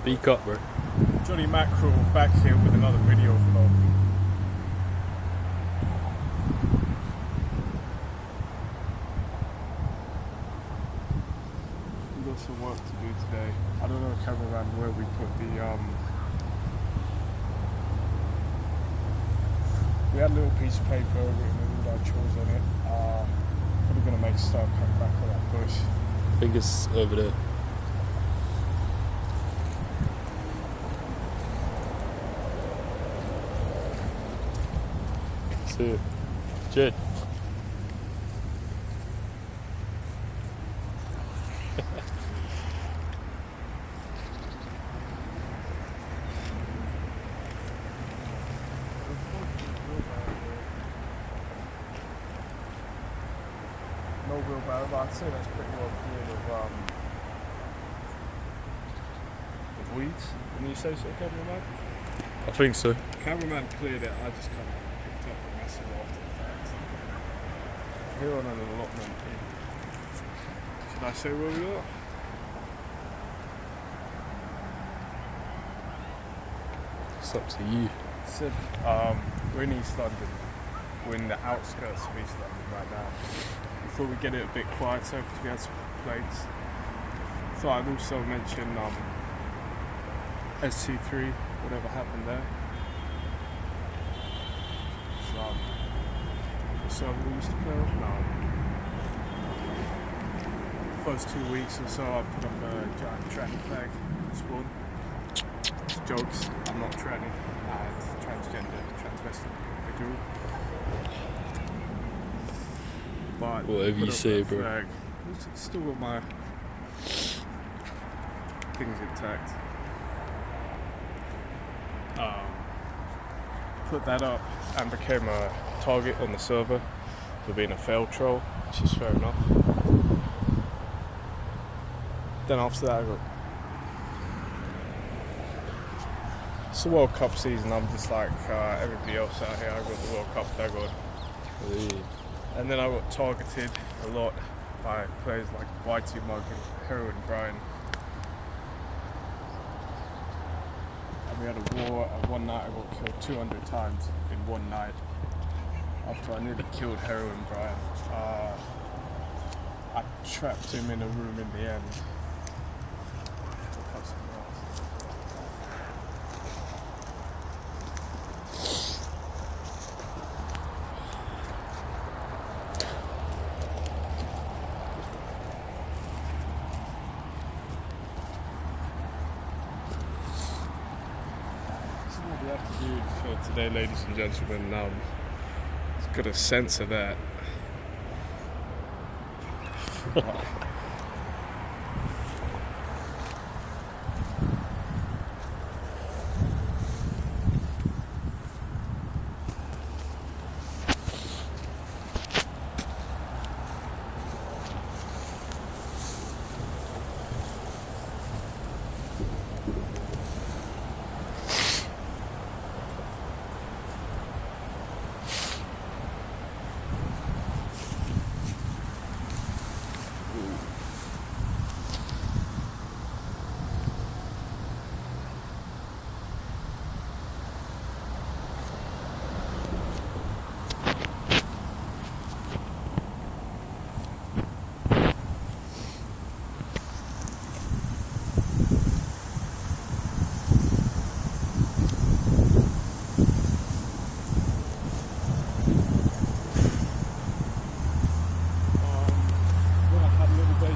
Speak up, bro. Johnny Mackerel back here with another video vlog. We got some work to do today. I don't know, cameraman, where we put the we had a little piece of paper written with all our chores on it. Probably gonna make a start cut back on that bush. I think it's over there. See it. Jed. No wheelbarrow, but I'd say that's pretty well cleared of weeds. Can you say so, cameraman? I think so. Cameraman cleared it, I just kind of picked up the messes after the fact. Here on an allotment. Should I say where we are? It's up to you. So, we're in East London. We're in the outskirts of East London right now. We thought we'd get it a bit quieter because we had some complaints. Thought I'd also mention SC3, whatever happened there. So we used to play on now. First 2 weeks or so I put up a giant tranny flag in spawn. It's jokes, I'm not tranny. It's transgender, transvestite individual. But whatever you say, bro. Flag. Still got my things intact. Put that up and became a target on the server for being a failed troll, which is fair enough. Then after that, it's the World Cup season. I'm just like everybody else out here. I got the World Cup tag on. And then I got targeted a lot by players like Whitey Mug and Heroin Brian. And we had a war, and one night I got killed 200 times in one night. After I nearly killed Heroin Brian, I trapped him in a room in the end. What we have to do for today, ladies and gentlemen, it's got to censor that.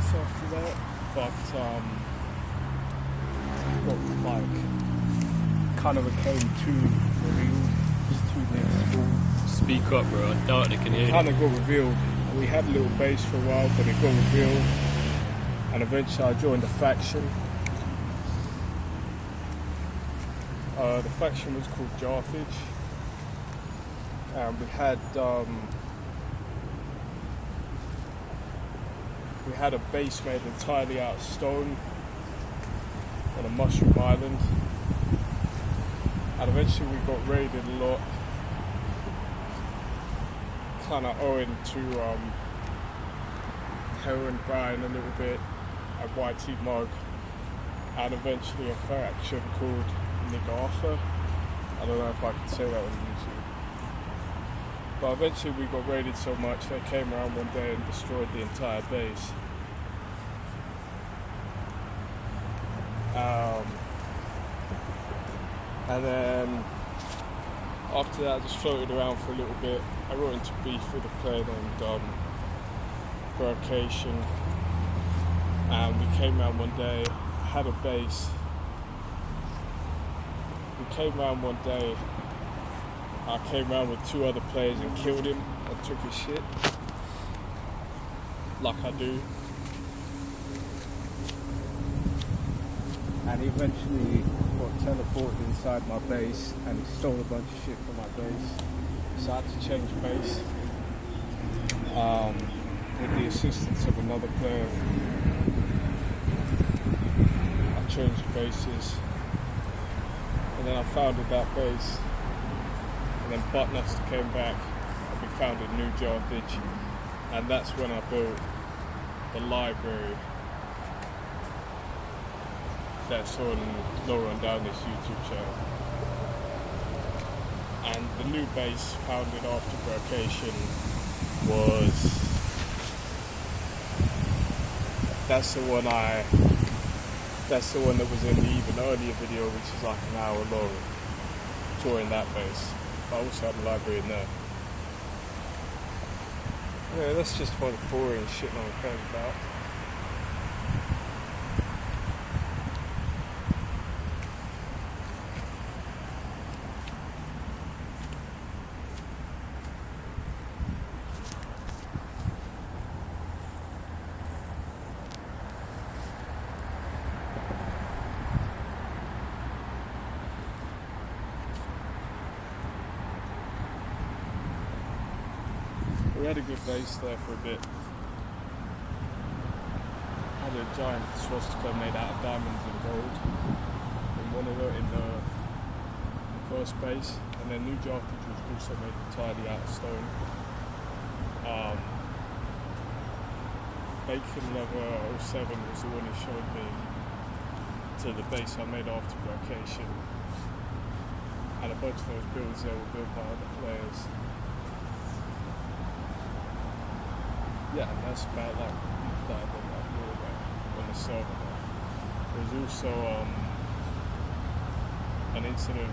After that, but got like kind of became too revealed, just too near school. Speak up, bro. I doubt they can hear you. Kind of got revealed. We had a little base for a while, but it got revealed, and eventually I joined a faction. The faction was called Jarfish, and we had a base made entirely out of stone on a mushroom island, and eventually we got raided a lot, kind of owing to Heroin Brian a little bit and YT Mug. and eventually a faction called Nigartha. I don't know if I can say that on YouTube. But eventually we got raided so much they came around one day and destroyed the entire base. And then after that I just floated around for a little bit. I got into beef with a player named Vocation, and we came around one day, had a base. We came around one day, I came around with 2 other players and killed him and took his shit, like I do. And he eventually got teleported inside my base and he stole a bunch of shit from my base. So I had to change base with the assistance of another player. I changed bases and then I founded that base, and then Buttnuts came back and we founded New Jarvage, and that's when I built the library that's on lower on down this YouTube channel. And the new base founded after Vocation was, that's the one that was in the even earlier video, which is like an hour long, touring that base. I also had a library in there. Yeah, that's just about the boring shit no one cares about. We had a good base there for a bit. Had a giant swastika made out of diamonds and gold in one of in the first base, and then New Jarvage was also made entirely out of stone. Bacon Lover 07 was the one he showed me to the base I made after Vocation, and a bunch of those builds there were built by other players. Yeah, and that's about like deep dive on that water on the server. There was also an incident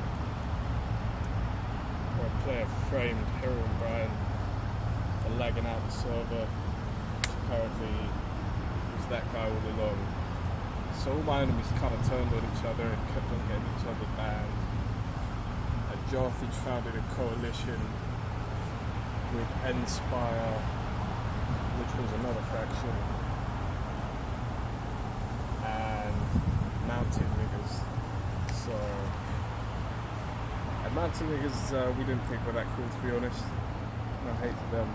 where a player framed Heroin Brian for lagging out the server. Apparently it was that guy all along. So all my enemies kind of turned on each other and kept on getting each other banned. And Jarvage founded a coalition with Enspire, which was another faction, and Mountain Niggers. So, and Mountain Niggers, we didn't think were that cool, to be honest. No hate to them.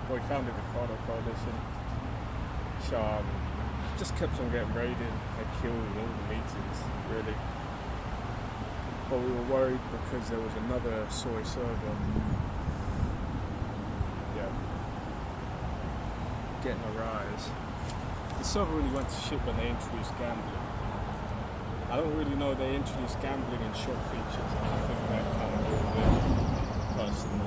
We founded the Cardo Coalition, which just kept on getting raided and killed in all the meetings, really. But we were worried because there was another soy server getting a rise. The server really went to shit when they introduced gambling. I don't really know, they introduced gambling and shop features, and I think that kind of ruined it, personally.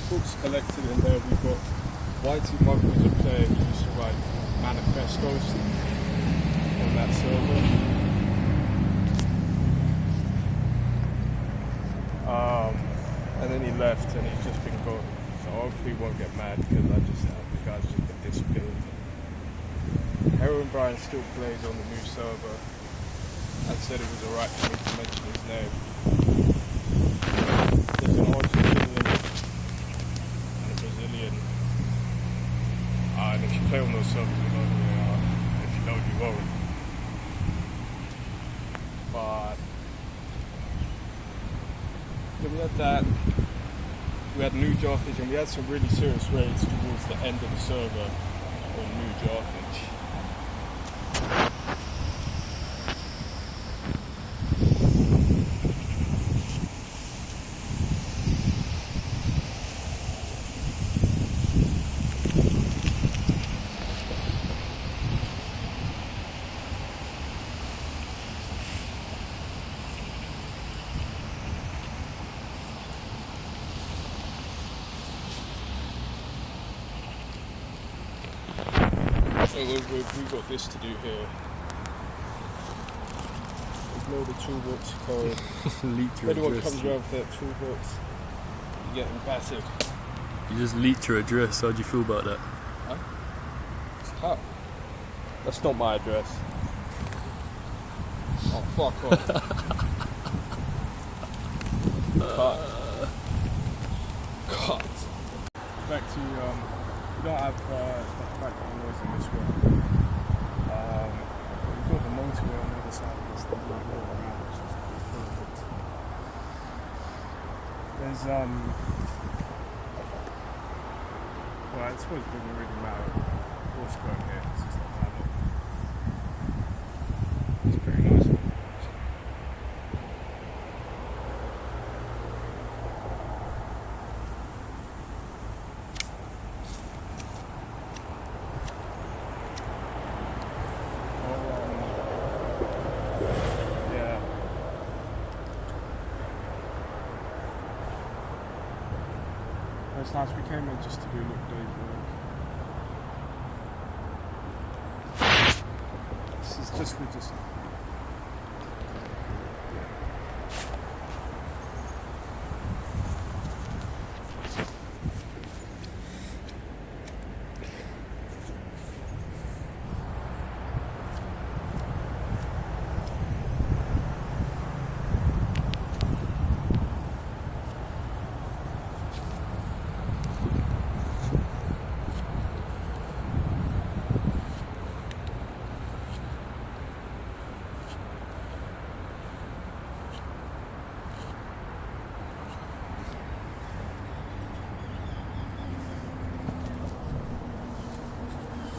Books collected in there. We've got Whitey Mug was a player who used to write manifestos on that server. And then he left and he's just been gone. So hopefully he won't get mad because the guy's just been disappeared. Heroin Brian still plays on the new server and said it was alright for me to mention his name. There's an Argentinian and a Brazilian. And if you play on those servers, you know who they are. If you don't, you won't. But there we had that. We had new draftage, and we had some really serious raids towards the end of the server on new draftage. So we've got this to do here. Ignore the toolbox code. Leaked If your anyone address. comes around with that toolbox, you get battered. You just leaked your address. How do you feel about that? Huh? It's hot. That's not my address. Oh, fuck off. Cut. Back to, we don't have background noise in this one. We've got the motorway on the other side of this thing, like all around, which is perfect. There's, well, I suppose it doesn't really matter what's going here, it's just like that. It's very nice. Yeah. It's nice, we came in just to do a little day's work. This is just, we just...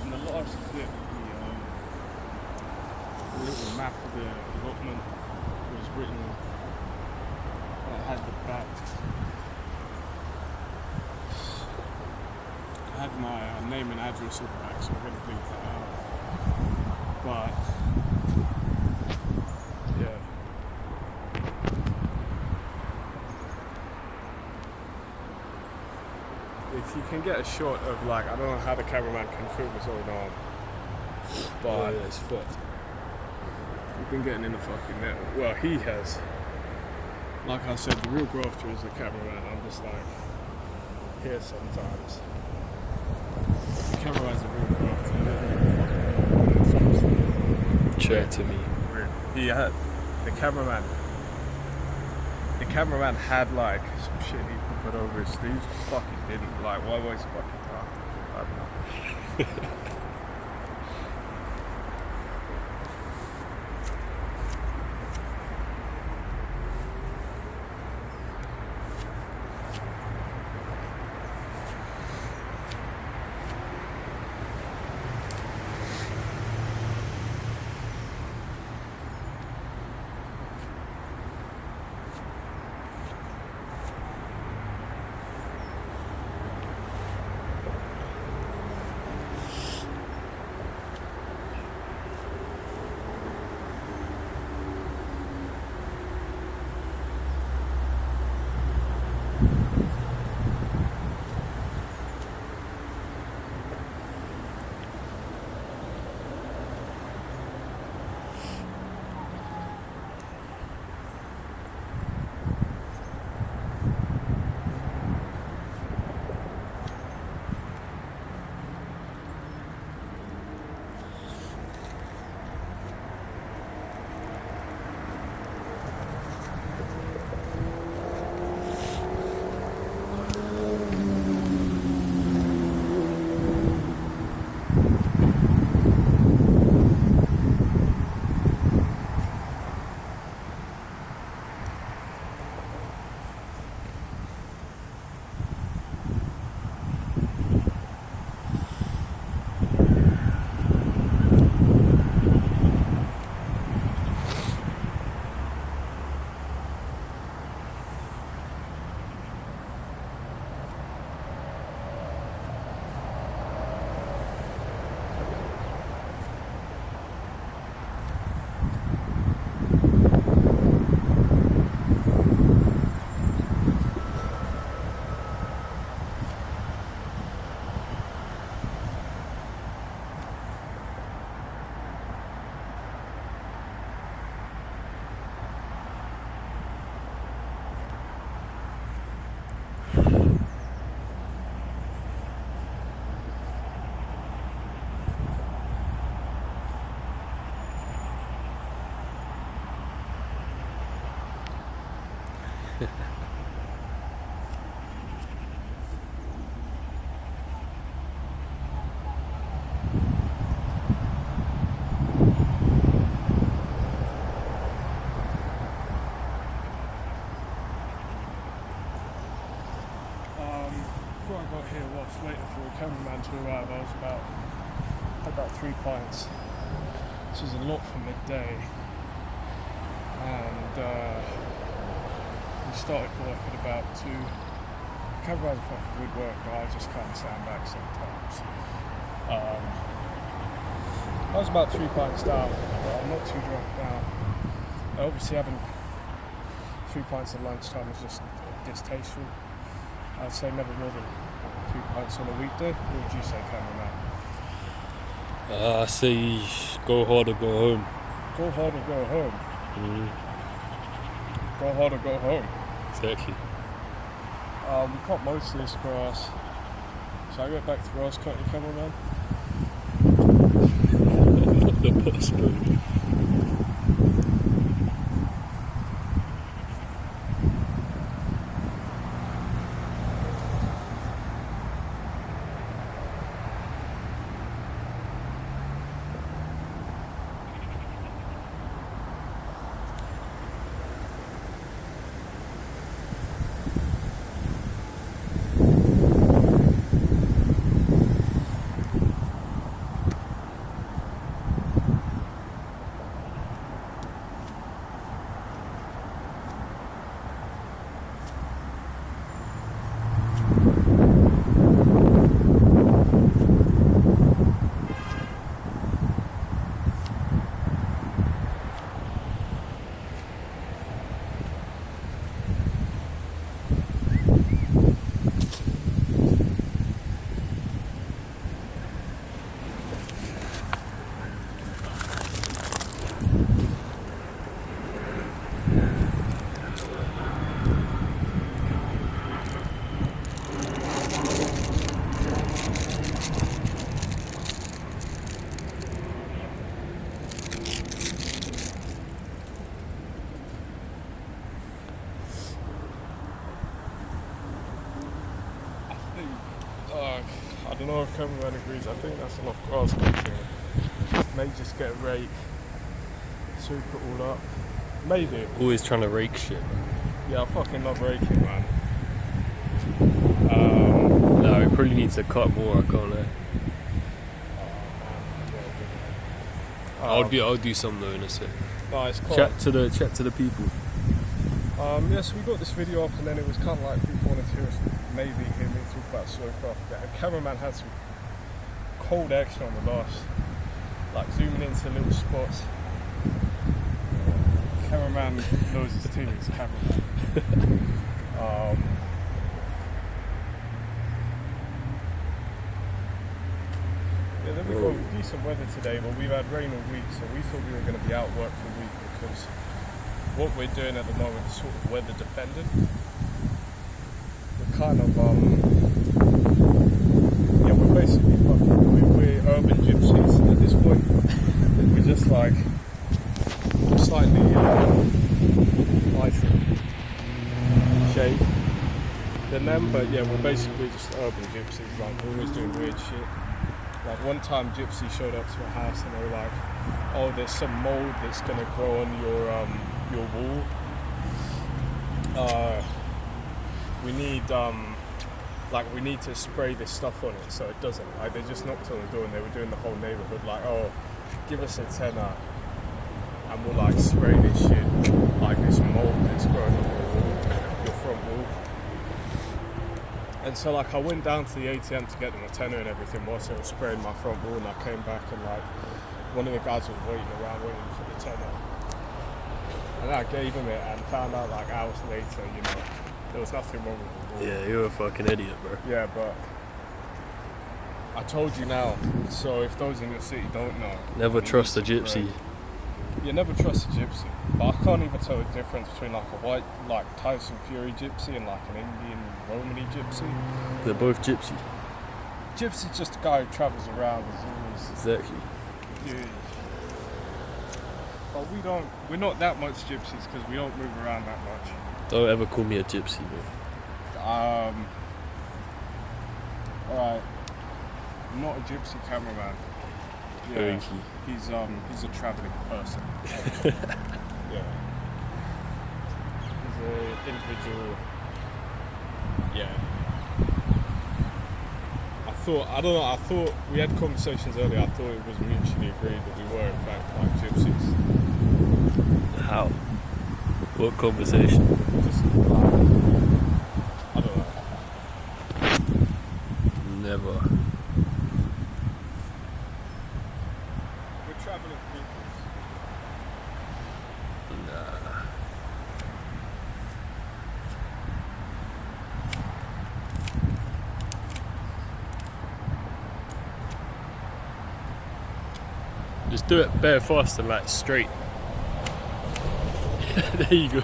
And the last clip, the little map of the allotment was written, it had the back. I had my name and address at the back, so I'm going to leave that out. But, yeah. If you can get a shot of, like, I don't know how the cameraman can film his own arm, but Oh, yeah, it's fucked. we've been getting in the fucking net. Well, he has. Like I said, the real grafter is the cameraman. I'm just like, here sometimes. The cameraman's a real grafter. He doesn't even fucking know. Share it to me. Weird. He had the cameraman. The cameraman had like some shit he could put over his sleeves. Fucking didn't. Like, why was he fucking dark? I don't know. pints, which is a lot for midday. And we started work at about 2. Cameraman's a fucking good worker, I just can't stand back sometimes. I was about 3 pints down, but I'm not too drunk now. Obviously having 3 pints at lunchtime is just distasteful. I'd say never more than 3 pints on a weekday. What would you say, cameraman? I say go hard or go home. Go hard or go home? Mm. Go hard or go home? Exactly. We cut most of this grass. Shall I get back to grass cutting, cameraman? The boss, bro. I don't know if cameraman agrees. I think that's enough grass cutting. May just get a rake, sweep it all up. Maybe. Always trying to rake shit. Yeah, I fucking love raking, man. No, we probably need to cut more, I can't lie. I'll do some though in a sec. Nice. Chat to the people. Yes, we got this video up and then it was kind of like people wanted to hear us, maybe hear me talk about slow craft. The cameraman had some cold action on the last, like zooming into little spots. Cameraman knows his team, he's cameraman. Yeah, then we got decent weather today, but we've had rain all week, so we thought we were going to be out work for a week because what we're doing at the moment is sort of weather dependent. We're kind of, we're basically we're urban gypsies at this point. We're just like slightly nicer shade than them, but yeah, we're basically just urban gypsies. Like, we're always doing weird shit. Like, one time gypsy showed up to a house and they were like, oh, there's some mold that's gonna grow on your wall. We need to spray this stuff on it so it doesn't. Like, they just knocked on the door and they were doing the whole neighborhood like, oh, give us a tenner and we'll like spray this shit, like this mold that's growing on your front wall. And so like I went down to the ATM to get them a tenner and everything whilst they were spraying my front wall, and I came back and like one of the guys was waiting for the tenner. And I gave him it and found out like hours later, you know, there was nothing wrong with the wall. Yeah, you're a fucking idiot, bro. Yeah, but I told you now, so if those in your city don't know. Never trust a gypsy. You never trust a gypsy. But I can't even tell the difference between like a white, like Tyson Fury gypsy and like an Indian Romany gypsy. They're both gypsy. Gypsy's just a guy who travels around. Exactly. Yeah. But we're not that much gypsies because we don't move around that much. Don't ever call me a gypsy, bro. Alright. I'm not a gypsy cameraman. Yeah. He's a travelling person. Yeah. He's an individual. Yeah. I I don't know, I thought we had conversations earlier. I thought it was mutually agreed that we were in fact like gypsies. How? What conversation? Just like, I don't know. Never. We're travelling peoples. Nah. Just do it bare fast and like straight. There you go.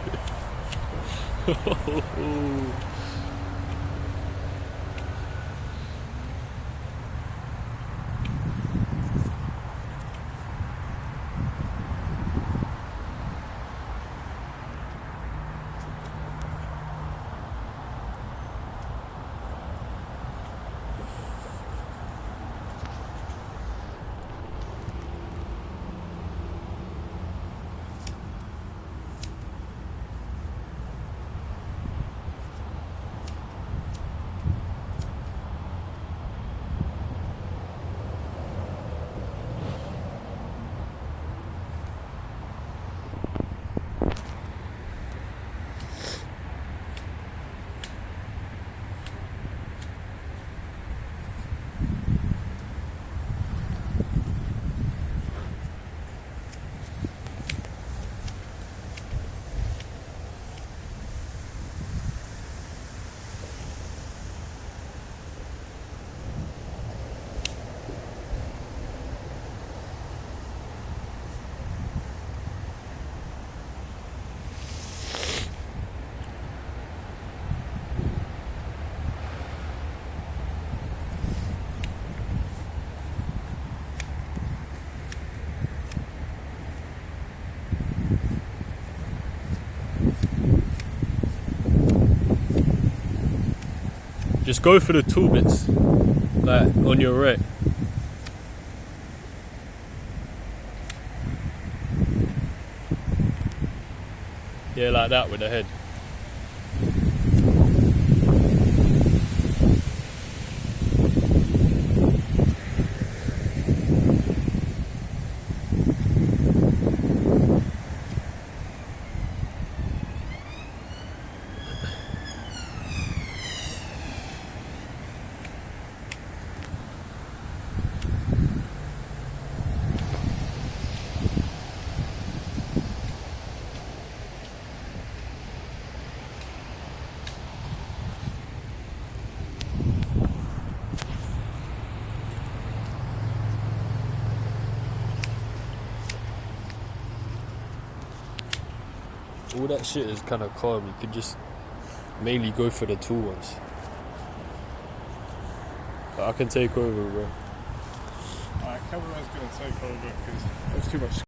Just go for the tool bits, like on your right. Yeah, like that with the head. All that shit is kind of calm. You could just mainly go for the tool ones. But I can take over, bro. Alright, Cameron's gonna take over because there's too much